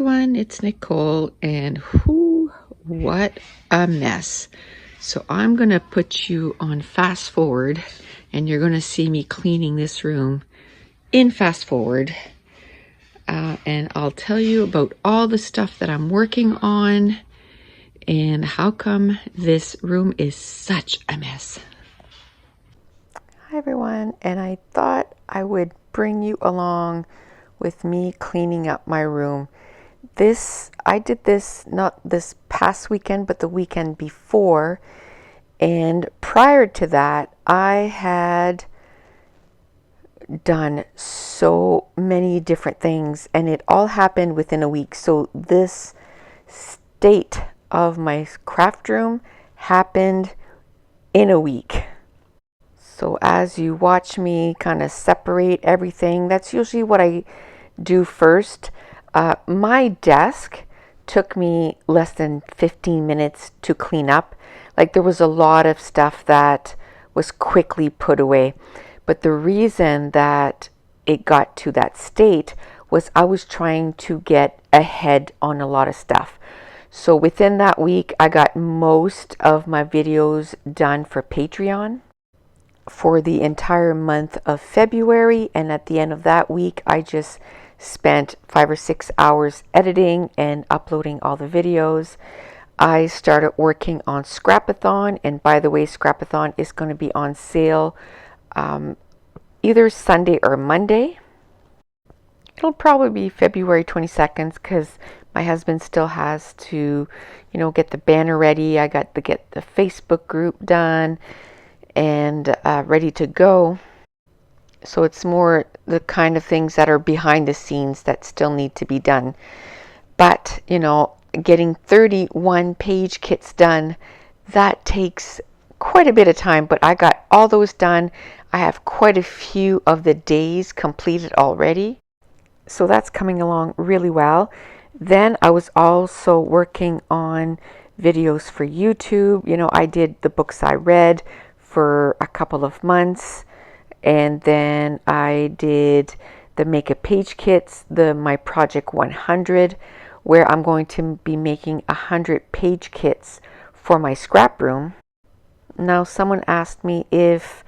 Everyone, it's Nicole, and what a mess. So I'm going to put you on fast forward, and you're going to see me cleaning this room in fast forward. And I'll tell you about all the stuff that I'm working on and how come this room is such a mess. Hi everyone, and I thought I would bring you along with me cleaning up my room. I did this not this past weekend, but the weekend before, and prior to that, I had done so many different things, and it all happened within a week. So this state of my craft room happened in a week. So as you watch me kind of separate everything, that's usually what I do first. My desk took me less than 15 minutes to clean up. Like, there was a lot of stuff that was quickly put away. But the reason that it got to that state was I was trying to get ahead on a lot of stuff. So within that week, I got most of my videos done for Patreon for the entire month of February, and at the end of that week I just spent 5 or 6 hours editing and uploading all the videos. I started working on Scrapathon, and by the way, Scrapathon is going to be on sale either Sunday or Monday. It'll probably be February 22nd because my husband still has to, get the banner ready. I got to get the Facebook group done and ready to go. So it's more the kind of things that are behind the scenes that still need to be done. But, getting 31 page kits done, that takes quite a bit of time, but I got all those done. I have quite a few of the days completed already. So that's coming along really well. Then I was also working on videos for YouTube. I did the books I read for a couple of months, and then I did the Make a Page kits, my Project 100, where I'm going to be making 100 page kits for my scrap room. Now, someone asked me if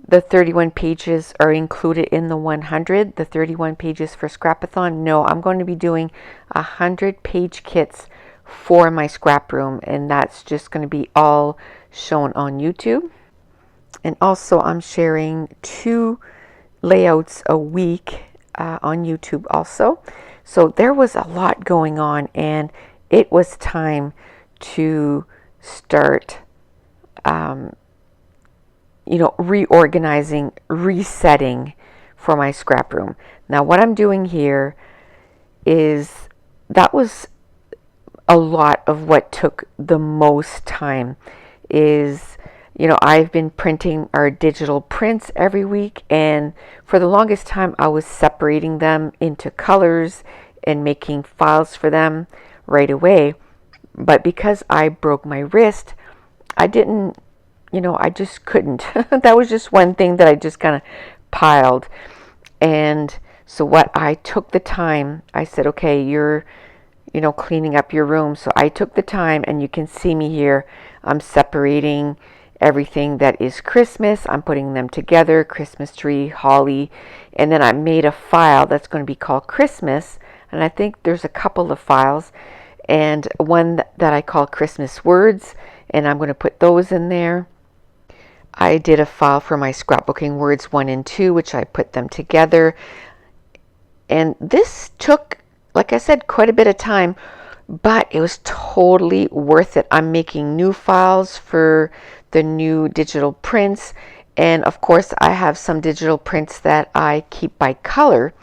the 31 pages are included in the 100, the 31 pages for Scrapathon. No, I'm going to be doing 100 page kits for my scrap room, and that's just going to be all shown on YouTube. And also I'm sharing 2 layouts a week on YouTube also. So there was a lot going on, and it was time to start reorganizing, resetting for my scrap room. Now what I'm doing here is, that was a lot of what took the most time. Is I've been printing our digital prints every week, and for the longest time I was separating them into colors and making files for them right away. But because I broke my wrist, I didn't, I just couldn't. That was just one thing that I just kind of piled. And so what I took the time, I said, okay, you're cleaning up your room. So I took the time, and you can see me here. I'm separating everything that is Christmas. I'm putting them together, Christmas tree, holly, and then I made a file that's going to be called Christmas. And I think there's a couple of files, and one that I call Christmas words, and I'm going to put those in there. I did a file for my scrapbooking words 1 and 2, which I put them together. And this took, like I said, quite a bit of time, but it was totally worth it. I'm making new files for the new digital prints, and of course I have some digital prints that I keep by color,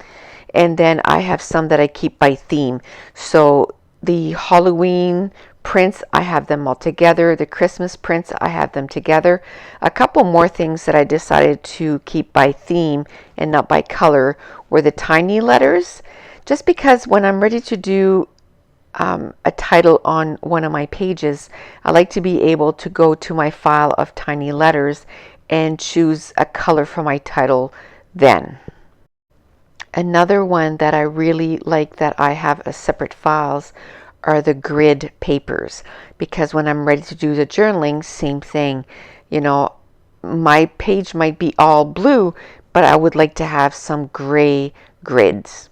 and then I have some that I keep by theme. So the Halloween prints, I have them all together. The Christmas prints, I have them together. A couple more things that I decided to keep by theme and not by color were the tiny letters, just because when I'm ready to do a title on one of my pages, I like to be able to go to my file of tiny letters and choose a color for my title then. Another one that I really like that I have as separate files are the grid papers, because when I'm ready to do the journaling, same thing. You know, my page might be all blue, but I would like to have some gray grids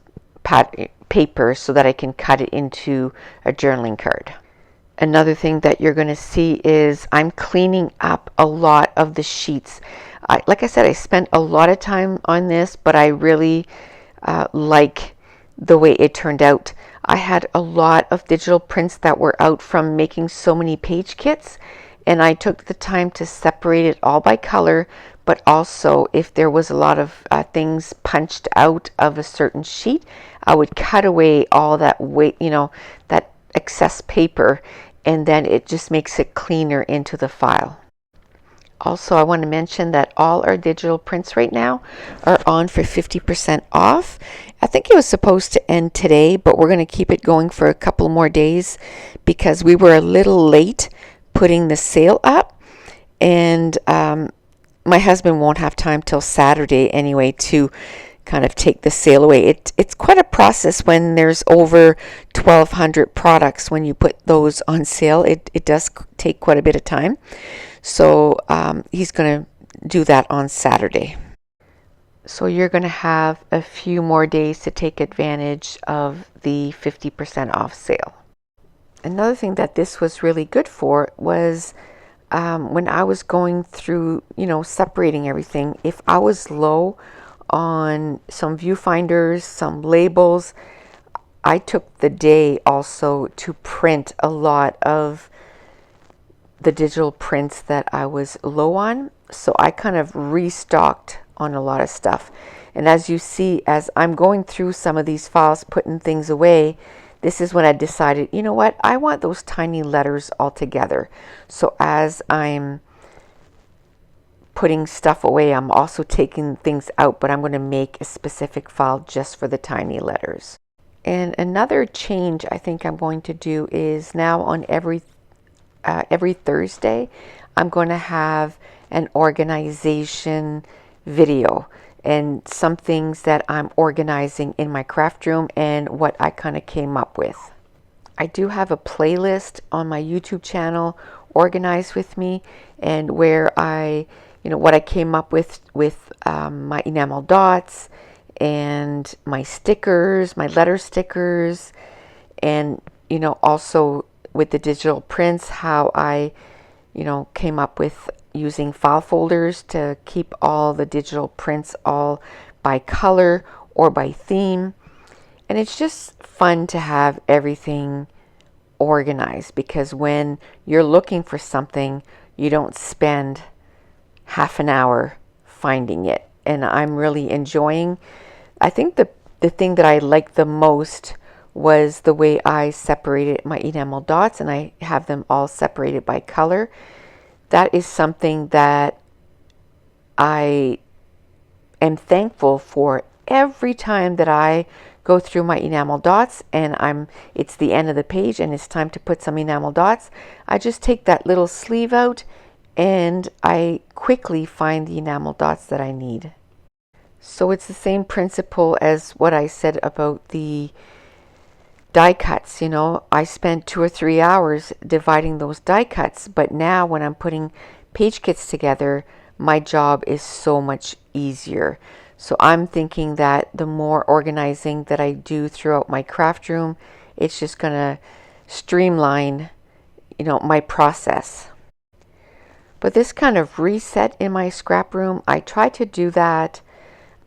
paper so that I can cut it into a journaling card. Another thing that you're going to see is I'm cleaning up a lot of the sheets. Like I said, I spent a lot of time on this, but I really like the way it turned out. I had a lot of digital prints that were out from making so many page kits, and I took the time to separate it all by color, but also if there was a lot of things punched out of a certain sheet, I would cut away all that weight, that excess paper, and then it just makes it cleaner into the file. Also, I want to mention that all our digital prints right now are on for 50% off. I think it was supposed to end today, but we're going to keep it going for a couple more days because we were a little late putting the sale up, and my husband won't have time till Saturday anyway to kind of take the sale away. It's quite a process when there's over 1,200 products. When you put those on sale, it does take quite a bit of time. So he's going to do that on Saturday. So you're going to have a few more days to take advantage of the 50% off sale. Another thing that this was really good for was when I was going through, separating everything. If I was low on some viewfinders, some labels, I took the day also to print a lot of the digital prints that I was low on. So I kind of restocked on a lot of stuff. And as you see, as I'm going through some of these files, putting things away, this is when I decided, you know what, I want those tiny letters all together. So as I'm putting stuff away, I'm also taking things out, but I'm going to make a specific file just for the tiny letters. And another change I think I'm going to do is now on every Thursday, I'm going to have an organization video and some things that I'm organizing in my craft room and what I kind of came up with. I do have a playlist on my YouTube channel, Organize With Me, and where what I came up with my enamel dots and my stickers, my letter stickers, and also with the digital prints, how I came up with using file folders to keep all the digital prints all by color or by theme. And it's just fun to have everything organized, because when you're looking for something, you don't spend half an hour finding it. And I'm really enjoying, I think the thing that I liked the most was the way I separated my enamel dots, and I have them all separated by color. That is something that I am thankful for every time that I go through my enamel dots and it's the end of the page and it's time to put some enamel dots. I just take that little sleeve out and I quickly find the enamel dots that I need. So it's the same principle as what I said about the die cuts. I spent 2 or 3 hours dividing those die cuts, but now when I'm putting page kits together, my job is so much easier. So I'm thinking that the more organizing that I do throughout my craft room, it's just going to streamline, my process. But this kind of reset in my scrap room, I try to do that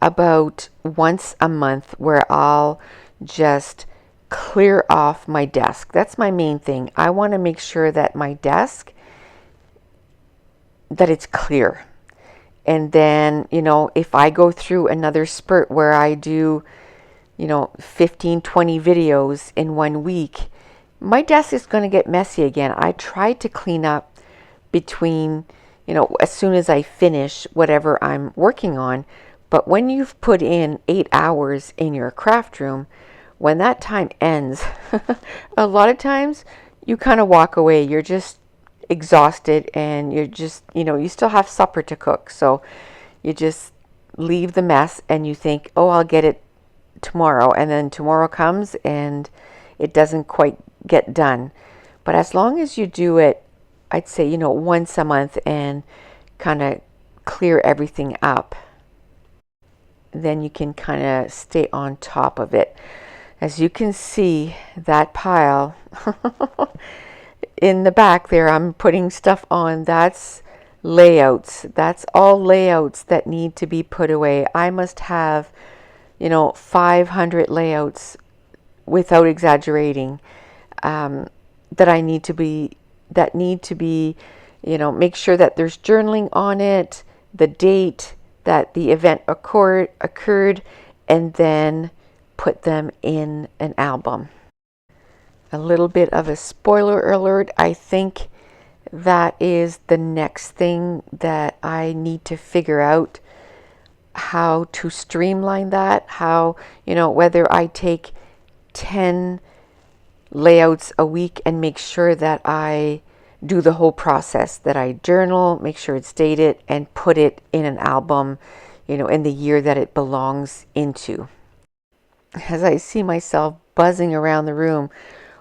about once a month, where I'll just clear off my desk. That's my main thing. I want to make sure that my desk, that it's clear. And then, if I go through another spurt where I do, 15, 20 videos in 1 week, my desk is going to get messy again. I try to clean up between, as soon as I finish whatever I'm working on. But when you've put in 8 hours in your craft room, when that time ends, a lot of times you kind of walk away. You're just exhausted and you're just, you still have supper to cook. So you just leave the mess and you think, oh, I'll get it tomorrow, and then tomorrow comes and it doesn't quite get done. But as long as you do it, I'd say, once a month and kind of clear everything up, then you can kind of stay on top of it. As you can see, that pile in the back there, I'm putting stuff on. That's layouts. That's all layouts that need to be put away. I must have, 500 layouts without exaggerating, that I need to be, make sure that there's journaling on it, the date that the event occurred, and then put them in an album. A little bit of a spoiler alert, I think that is the next thing that I need to figure out, how to streamline that, how, whether I take 10 layouts a week and make sure that I do the whole process, that I journal, make sure it's dated, and put it in an album, in the year that it belongs into. As I see myself buzzing around the room,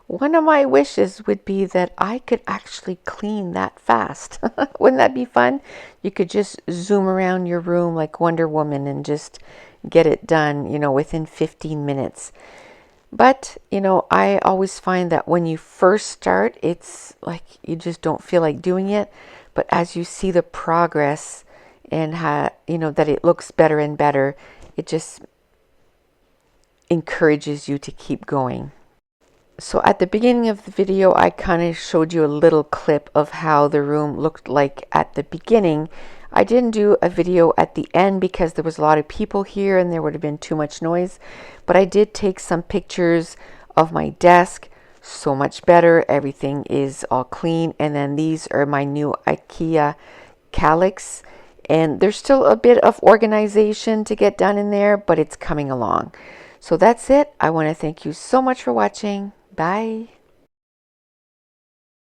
one of my wishes would be that I could actually clean that fast. Wouldn't that be fun? You could just zoom around your room like Wonder Woman and just get it done, within 15 minutes. But, I always find that when you first start, it's like you just don't feel like doing it. But as you see the progress and how, that it looks better and better, it just encourages you to keep going. So at the beginning of the video, I kind of showed you a little clip of how the room looked like at the beginning. I didn't do a video at the end because there was a lot of people here and there would have been too much noise. But I did take some pictures of my desk. So much better. Everything is all clean. And then these are my new IKEA calyx. And there's still a bit of organization to get done in there, but it's coming along. So that's it. I want to thank you so much for watching. Bye.